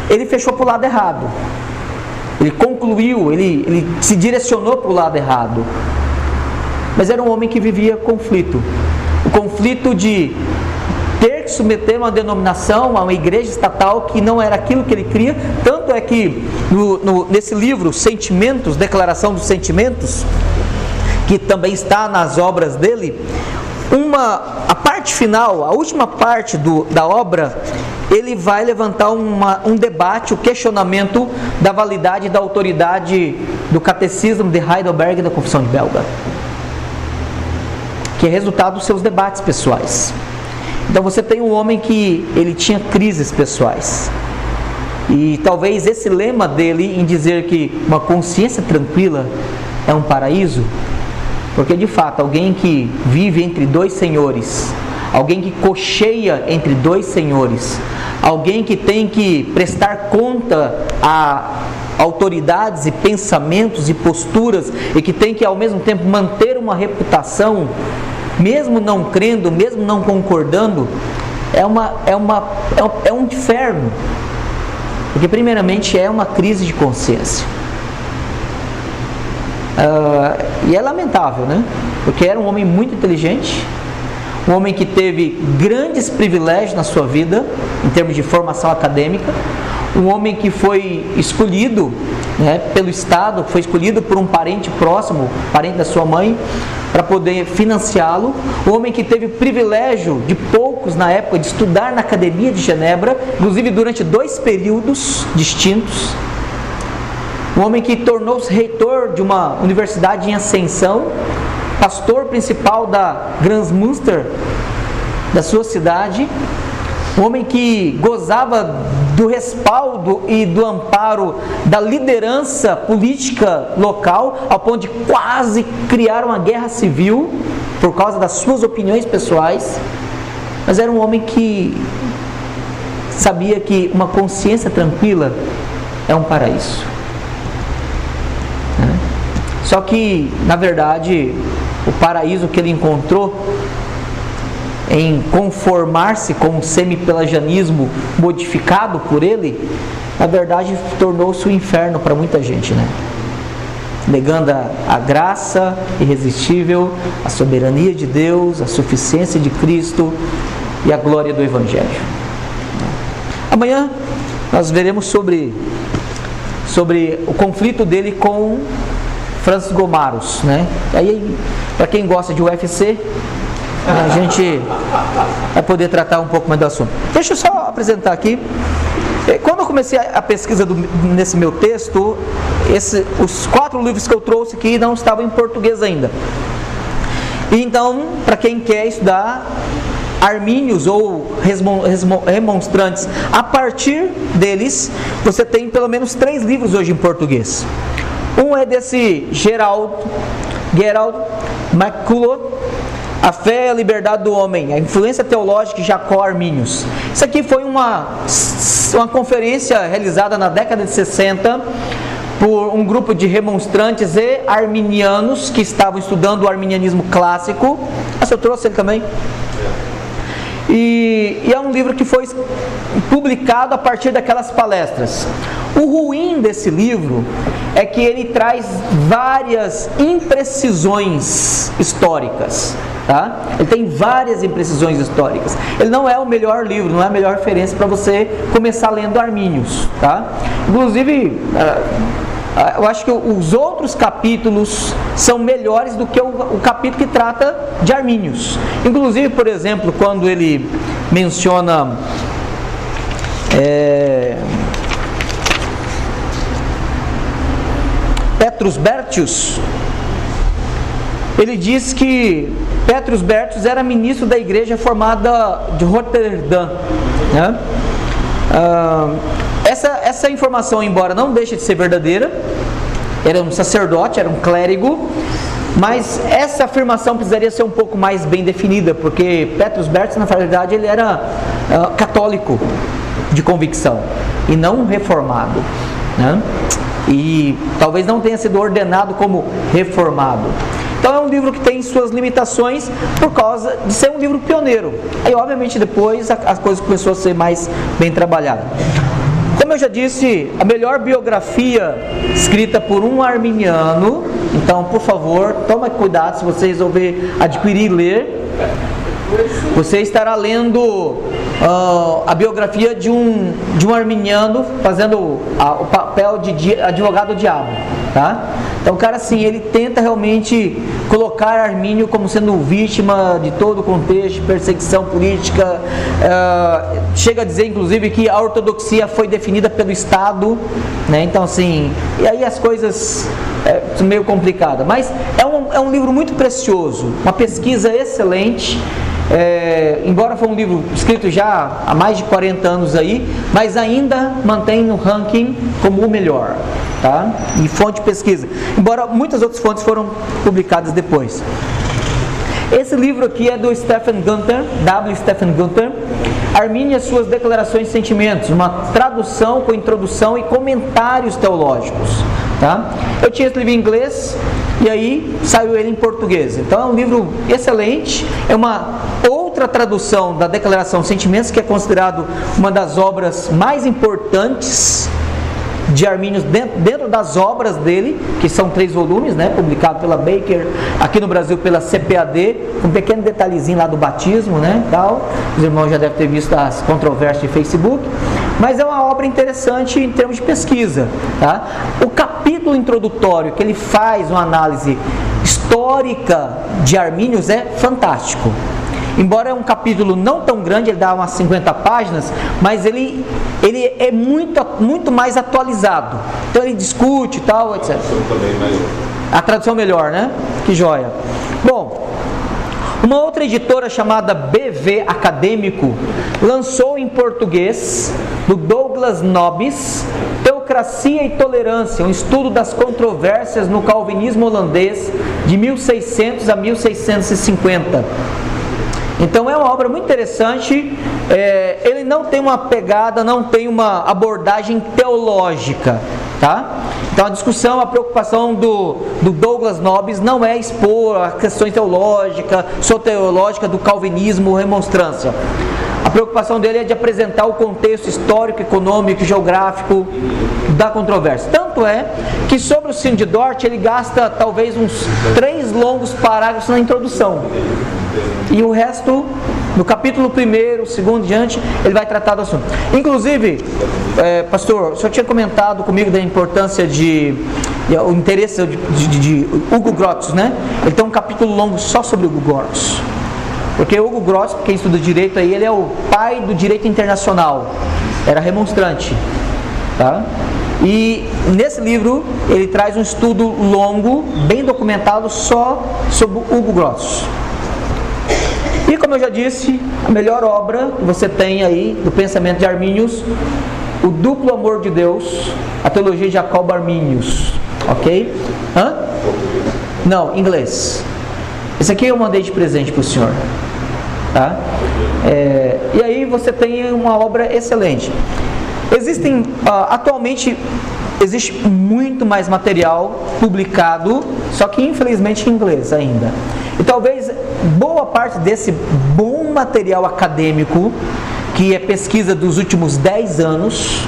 ele fechou para o lado errado. Ele concluiu, ele se direcionou para o lado errado. Mas era um homem que vivia conflito. O conflito de ter que submeter uma denominação a uma igreja estatal que não era aquilo que ele queria. Tanto é que nesse livro, Sentimentos, Declaração dos Sentimentos, que também está nas obras dele, a parte final, a última parte da obra, ele vai levantar um debate, o questionamento da validade e da autoridade do catecismo de Heidelberg e da Confissão de Belga, que é resultado dos seus debates pessoais. Então você tem um homem que ele tinha crises pessoais, e talvez esse lema dele em dizer que uma consciência tranquila é um paraíso, porque de fato alguém que vive entre dois senhores, alguém que cocheia entre dois senhores, alguém que tem que prestar conta a autoridades e pensamentos e posturas, e que tem que ao mesmo tempo manter uma reputação, mesmo não crendo, mesmo não concordando, é um inferno. Porque primeiramente é uma crise de consciência. E é lamentável, né? Porque era um homem muito inteligente, um homem que teve grandes privilégios na sua vida, em termos de formação acadêmica, um homem que foi escolhido, né, pelo Estado, foi escolhido por um parente próximo, parente da sua mãe, para poder financiá-lo, um homem que teve o privilégio de poucos na época de estudar na Academia de Genebra, inclusive durante 2 períodos distintos, um homem que tornou-se reitor de uma universidade em ascensão, pastor principal da Grandmünster, da sua cidade, um homem que gozava do respaldo e do amparo da liderança política local, ao ponto de quase criar uma guerra civil por causa das suas opiniões pessoais, mas era um homem que sabia que uma consciência tranquila é um paraíso. Só que, na verdade, o paraíso que ele encontrou em conformar-se com o semi-pelagianismo modificado por ele, na verdade tornou-se um inferno para muita gente, né? Negando a graça irresistível, a soberania de Deus, a suficiência de Cristo e a glória do Evangelho. Amanhã nós veremos sobre o conflito dele com Francis Gomaros, né? Aí, para quem gosta de UFC, a gente vai poder tratar um pouco mais do assunto. Deixa eu só apresentar aqui. Quando eu comecei a pesquisa nesse meu texto, os 4 livros que eu trouxe aqui não estavam em português ainda. E então, para quem quer estudar armínios ou remonstrantes, a partir deles, você tem pelo menos 3 livros hoje em português. Um é desse Gerald McCullough, A Fé e a Liberdade do Homem, a influência teológica de Jacó Arminius. Isso aqui foi uma conferência realizada na década de 60 por um grupo de remonstrantes e arminianos que estavam estudando o arminianismo clássico. Eu trouxe ele também. E é um livro que foi publicado a partir daquelas palestras. O ruim desse livro é que ele traz várias imprecisões históricas, tá? Ele tem várias imprecisões históricas. Ele não é o melhor livro, não é a melhor referência para você começar lendo Arminius, tá? Inclusive, eu acho que os outros capítulos são melhores do que o capítulo que trata de Arminius. Inclusive, por exemplo, quando ele menciona Petrus Bertius, ele diz que Petrus Bertius era ministro da igreja formada de Roterdã, né? Essa informação, embora não deixe de ser verdadeira, era um sacerdote, era um clérigo, mas essa afirmação precisaria ser um pouco mais bem definida, porque Petrus Bertius, na verdade, ele era católico de convicção e não reformado, né? E talvez não tenha sido ordenado como reformado. Então é um livro que tem suas limitações por causa de ser um livro pioneiro. Aí obviamente depois as coisas começaram a ser mais bem trabalhadas. Como eu já disse, a melhor biografia escrita por um arminiano. Então, por favor, tome cuidado se você resolver adquirir e ler. Você estará lendo a biografia de um arminiano fazendo o papel de advogado do diabo, tá? Então o cara assim, ele tenta realmente colocar Armínio como sendo vítima de todo o contexto de perseguição política, chega a dizer inclusive que a ortodoxia foi definida pelo Estado, né? Então assim, e aí as coisas são meio complicadas, mas é um livro muito precioso, uma pesquisa excelente. Embora foi um livro escrito já há mais de 40 anos aí, mas ainda mantém no ranking como o melhor, tá? E fonte de pesquisa, embora muitas outras fontes foram publicadas depois. Esse livro aqui é do Stephen Gunther, W. Stephen Gunther, Armínio e suas declarações e sentimentos, uma tradução com introdução e comentários teológicos, tá? Eu tinha esse livro em inglês e aí saiu ele em português. Então é um livro excelente, é uma outra outra tradução da Declaração de Sentimentos, que é considerado uma das obras mais importantes de Arminius dentro das obras dele, que são 3 volumes, né, publicado pela Baker, aqui no Brasil pela CPAD, um pequeno detalhezinho lá do batismo, né, tal. Os irmãos já devem ter visto as controvérsias de Facebook, mas é uma obra interessante em termos de pesquisa, tá? O capítulo introdutório, que ele faz uma análise histórica de Arminius, é fantástico. Embora é um capítulo não tão grande, ele dá umas 50 páginas, mas ele é muito mais atualizado. Então ele discute e tal, etc. A tradução melhor, né? Que joia. Bom, uma outra editora chamada BV Acadêmico lançou em português, do Douglas Nobis, Teocracia e Tolerância, um estudo das controvérsias no calvinismo holandês de 1600 a 1650. Então é uma obra muito interessante, ele não tem uma pegada, não tem uma abordagem teológica, tá? Então a discussão, a preocupação do Douglas Nobis não é expor as questões teológicas, soteriológicas do calvinismo, remonstrância. A preocupação dele é de apresentar o contexto histórico, econômico e geográfico da controvérsia. Tanto é que sobre o sino de Dort ele gasta talvez uns 3 longos parágrafos na introdução. E o resto, no capítulo 1º, 2º diante, ele vai tratar do assunto. Inclusive, pastor, o senhor tinha comentado comigo da importância o interesse de Hugo Grotius, né? Ele tem um capítulo longo só sobre Hugo Grotius. Porque Hugo Grotius, quem estuda direito aí, ele é o pai do direito internacional. Era remonstrante, tá? E nesse livro ele traz um estudo longo, bem documentado, só sobre Hugo Grotius. E como eu já disse, a melhor obra que você tem aí do pensamento de Arminius, O Duplo Amor de Deus, a Teologia de Jacob Arminius, ok? Não, inglês. Esse aqui eu mandei de presente para o senhor, tá? E aí você tem uma obra excelente. Atualmente existe muito mais material publicado, só que infelizmente em inglês ainda. E talvez boa parte desse bom material acadêmico, que é pesquisa dos últimos 10 anos,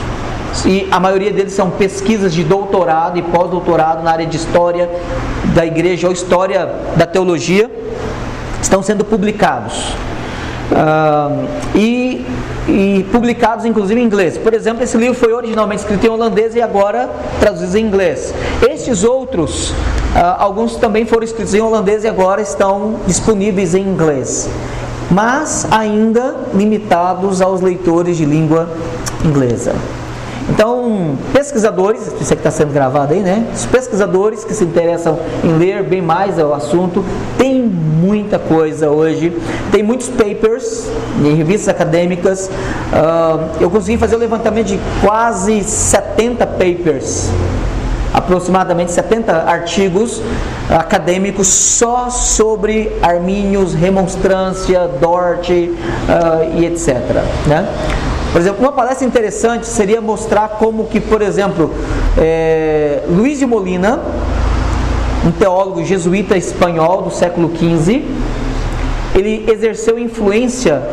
e a maioria deles são pesquisas de doutorado e pós-doutorado na área de história da igreja ou história da teologia, estão sendo publicados. E publicados inclusive em inglês. Por exemplo, esse livro foi originalmente escrito em holandês e agora traduzido em inglês. Estes outros, alguns também foram escritos em holandês e agora estão disponíveis em inglês, mas ainda limitados aos leitores de língua inglesa. Então, pesquisadores, isso aqui está sendo gravado aí, né? Os pesquisadores que se interessam em ler bem mais o assunto, tem muita coisa hoje, tem muitos papers em revistas acadêmicas. Eu consegui fazer o levantamento de quase 70 papers, aproximadamente 70 artigos acadêmicos só sobre Arminius, remonstrância, Dort e etc., né? Por exemplo, uma palestra interessante seria mostrar como que, por exemplo, Luís de Molina, um teólogo jesuíta espanhol do século XV, ele exerceu influência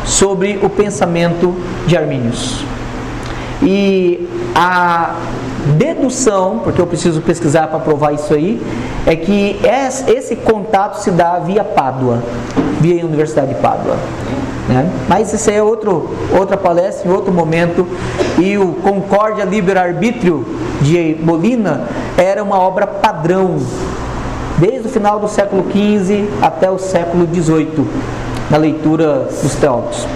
sobre o pensamento de Arminius. E a dedução, porque eu preciso pesquisar para provar isso aí, é que esse contato se dá via Pádua, via Universidade de Pádua. Mas isso aí é outra palestra, em outro momento. E o Concórdia Liber Arbitrio de Molina era uma obra padrão desde o final do século XV até o século XVIII na leitura dos teólogos.